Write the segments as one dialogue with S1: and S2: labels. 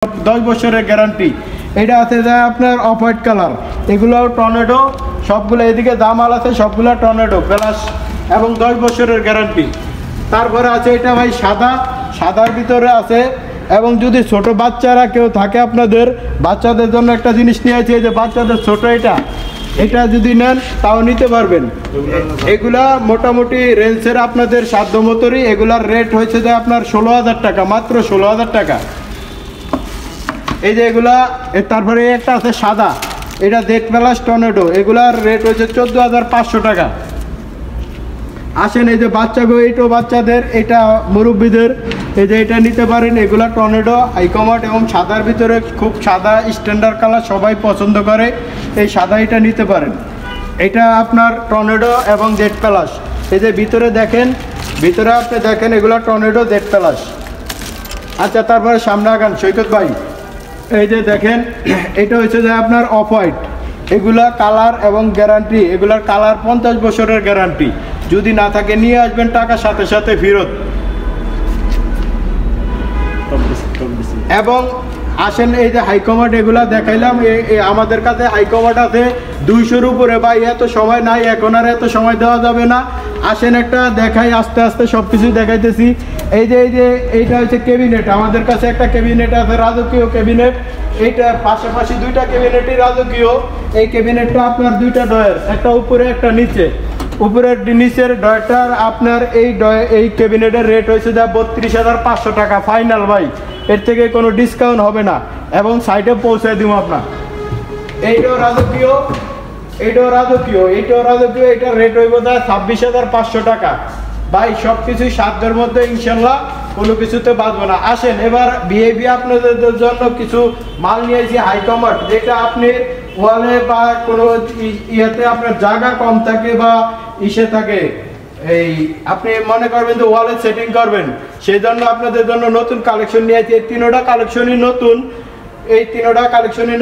S1: 10 বছরের গ্যারান্টি। এটা আছে যে আপনার অফ হোয়াইট কালার, এগুলো টর্নেডো, সবগুলো এদিকে দাম আছে, সবগুলো টর্নেডো প্লাস এবং 10 বছরের গ্যারান্টি। তারপরে আছে এটা ভাই সাদার ভিতরে আছে। এবং যদি ছোট বাচ্চারা কেউ থাকে আপনাদের বাচ্চাদের জন্য একটা জিনিস নিয়েছে, যে বাচ্চাদের ছোট এটা যদি নেন তাও নিতে পারবেন। এগুলা মোটামুটি রেঞ্জের আপনাদের সাধ্য মতোরই। এগুলার রেট হয়েছে যে আপনার 16,000 টাকা, মাত্র 16,000 টাকা। এই যে এগুলা, তারপরে একটা আছে সাদা, এটা জেড প্লাস টর্নেডো, এগুলার রেট হচ্ছে 14,500 টাকা। আসেন এই যে বাচ্চাগো, এইটাও বাচ্চাদের, এটা মুরব্বীদের, এই যে এটা নিতে পারেন। এগুলা টর্নেডো হাইকমার্ট এবং সাদার ভিতরে খুব সাদা স্ট্যান্ডার্ড কালার, সবাই পছন্দ করে এই সাদা, এটা নিতে পারেন। এটা আপনার টর্নেডো এবং জেড প্লাস। এই যে ভিতরে দেখেন, ভিতরে আপনি দেখেন এগুলা টর্নেডো জেড প্লাস। আচ্ছা, তারপরে সামনে আগান সৈকত ভাই। এই যে দেখেন, এটা হচ্ছে যে আপনার অফ হোয়াইট, এগুলা কালার এবং গ্যারান্টি, এগুলার কালার 50 বছরের গ্যারান্টি। যদি না থাকে নিয়ে আসবেন, টাকা সাথে সাথে ফেরত। এবং আসেন এই যে হাইকমার্ট, এগুলা দেখাইলাম। আমাদের কাছে হাইকমার্ট আছে 200-র উপরে। ভাই এত সময় নাই, এখন আর এত সময় দেওয়া যাবে না। আসেন একটা দেখাই, আস্তে আস্তে সব কিছু দেখাইতেছি। এই যে এইটা হচ্ছে ক্যাবিনেট, আমাদের কাছে একটা ক্যাবিনেট আছে, রাজকীয় ক্যাবিনেট। এইটা পাশাপাশি দুইটা ক্যাবিনেটই রাজকীয়। এই ক্যাবিনেটটা আপনার দুইটা ডয়ার, একটা উপরে একটা নিচে। উপরের নিচের ডয়ারটার আপনার এই ক্যাবিনেটের রেট হয়েছে যা 32,500 টাকা ফাইনাল ভাই। এর থেকে কোনো ডিসকাউন্ট হবে না, এবং সাইডে পৌঁছে দিব আপনার। এইটাও রাজকীয়, এটার রেট হইব 26,500 টাকা ভাই। সব কিছুই সাধ্যের মধ্যে, ইনশাল্লাহ কোনো কিছুতে বাঁচবো না। আসেন এবার ভিআইপি আপনাদের জন্য কিছু মাল নিয়েছি হাইকমার্ট, যেটা আপনি ওয়ালে বা কোনো ইয়েতে আপনার জায়গা কম থাকে বা ইসে থাকে, এই আপনি মনে করবেন যে ওয়ালে সেটিং করবেন, সেই জন্য আপনাদের জন্য নতুন কালেকশন নিয়েছি। এই তিনোটা কালেকশনই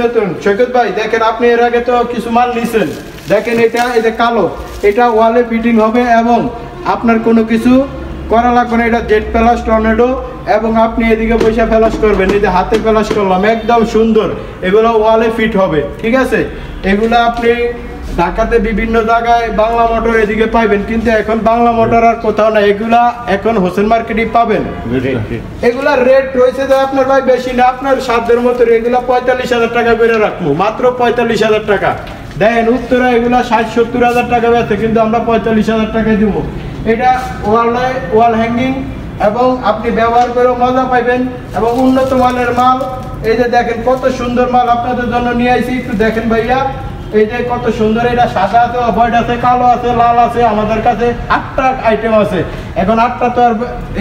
S1: নতুন। সৈকত ভাই দেখেন, আপনি এর আগে তো কিছু মাল নিয়েছেন, দেখেন এটা, এই যে কালো, এটা ওয়ালে ফিটিং হবে এবং আপনার কোনো কিছু করা লাগবে না। এটা জেড প্লাস টর্নেডো, এবং আপনি এদিকে পয়সা ফ্ল্যাশ করবেন, এই যে হাতে ফ্ল্যাশ করলাম, একদম সুন্দর। এগুলো ওয়ালে ফিট হবে, ঠিক আছে। এগুলো আপনি ঢাকাতে বিভিন্ন জায়গায় বাংলা মোটর এদিকে পাইবেন, কিন্তু এখন বাংলা মোটর আর কোথাও না। এগুলা এখন হোসেন মার্কেটেই পাবেন। এগুলার রেট রয়েছে যে আপনার ভাই বেশি না, আপনার সাধ্যের মতো। এগুলা 45,000 টাকা করে রাখবো, মাত্র 45,000 টাকা। দেখেন উত্তরা এগুলা 60-70,000 টাকা বেচে, কিন্তু আমরা 45,000 টাকায় দিব। এটা ওয়াল হ্যাঙ্গিং, এবং আপনি ব্যবহার করেও মজা পাইবেন, এবং উন্নত মানের মাল। এই যে দেখেন কত সুন্দর মাল আপনাদের জন্য নিয়ে আসি, একটু দেখেন ভাইয়া। এই যে কত সুন্দর, এটা সাদা আছে, হোয়াইট আছে, কালো আছে, লাল আছে। আমাদের কাছে 8টা আইটেম আছে। এখন 8টা তো আর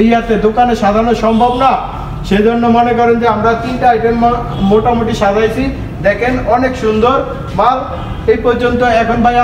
S1: ইয়াতে দোকানে সাজানো সম্ভব না, সেজন্য মনে করেন যে আমরা 3টা আইটেম মোটামুটি সাজাইছি। দেখেন অনেক সুন্দর মাল। এই পর্যন্ত। এখন ভাই